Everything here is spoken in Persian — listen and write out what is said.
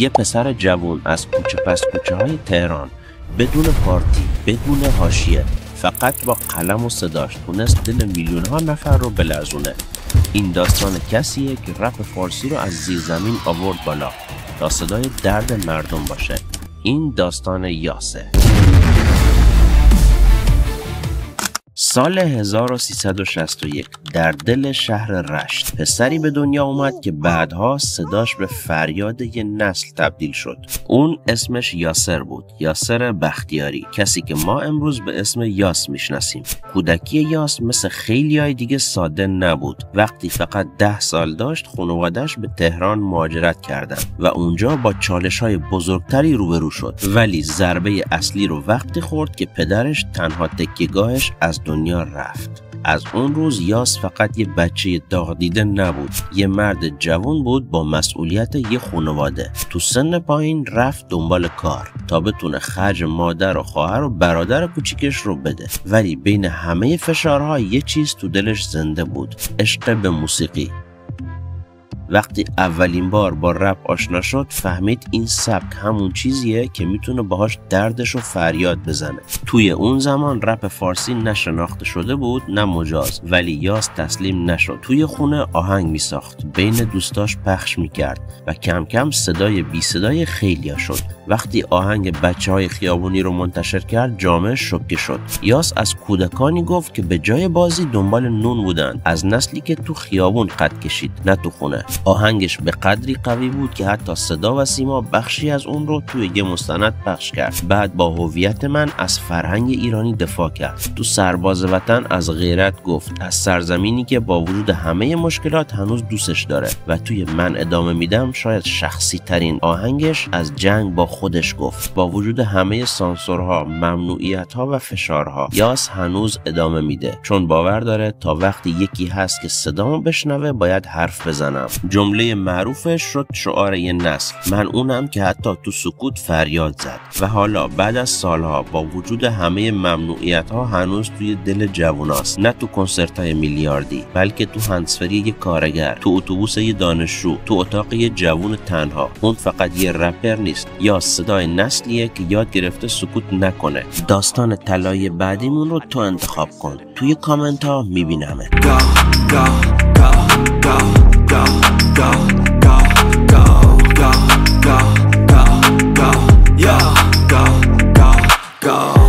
یه پسر جوون از کوچه پس کوچه های تهران بدون پارتی، بدون حاشیه، فقط با قلم و صداش تونست دل میلیون ها نفر رو بلرزونه. این داستان کسیه که رپ فارسی رو از زیر زمین آورد بالا تا صدای درد مردم باشه. این داستان یاسه. سال 1361 در دل شهر رشت پسری به دنیا اومد که بعدها صداش به فریاد یه نسل تبدیل شد. اون اسمش یاسر بود، یاسر بختیاری، کسی که ما امروز به اسم یاس میشناسیم. کودکی یاس مثل خیلیای دیگه ساده نبود. وقتی فقط 10 سال داشت خانواده‌اش به تهران مهاجرت کردن و اونجا با چالش‌های بزرگتری روبرو شد. ولی ضربه اصلی رو وقتی خورد که پدرش تنها تکیه‌گاهش از دنیا رفت. از اون روز یاس فقط یه بچه داغ دیده نبود، یه مرد جوان بود با مسئولیت یه خانواده. تو سن پایین رفت دنبال کار تا بتونه خرج مادر و خواهر و برادر کوچیکش رو بده. ولی بین همه فشارها یه چیز تو دلش زنده بود، عشق به موسیقی. وقتی اولین بار با رپ آشنا شد فهمید این سبک همون چیزیه که میتونه باهاش دردش رو فریاد بزنه. توی اون زمان رپ فارسی نه شناخته شده بود نه مجاز، ولی یاس تسلیم نشد. توی خونه آهنگ میساخت، بین دوستاش پخش میکرد و کم کم صدای بی صدای خیلیا شد. وقتی آهنگ بچه‌های خیابونی رو منتشر کرد جامعه شوکه شد. یاس از کودکانی گفت که به جای بازی دنبال نون بودن، از نسلی که تو خیابون قد کشید نه تو خونه. آهنگش به قدری قوی بود که حتی صدا و سیما بخشی از اون رو توی یه مستند پخش کرد. بعد با هویت من از فرهنگ ایرانی دفاع کرد. تو سرباز وطن از غیرت گفت، از سرزمینی که با وجود همه مشکلات هنوز دوستش داره. و توی من ادامه میدم شاید شخصی ترین آهنگش از جنگ با خودش گفت. با وجود همه سانسورها، ممنوعیت‌ها و فشارها، یاس هنوز ادامه میده، چون باور داره تا وقتی یکی هست که صدامو بشنوه باید حرف بزنم. جمله معروفش شد شعار یه نسل. من اونم که حتی تو سکوت فریاد زد. و حالا بعد از سالها با وجود همه ممنوعیت‌ها هنوز توی دل جووناست، نه تو کنسرت‌های میلیاردی، بلکه تو هندزفری یه کارگر، تو اتوبوس یه دانشجو، تو اتاق یه جوون تنها. اون فقط یه رپر نیست، یا صدای نسلیه که یاد گرفته سکوت نکنه. داستان طلایی بعدیمون رو تو انتخاب کن. توی کامنت ها میبینمه. Go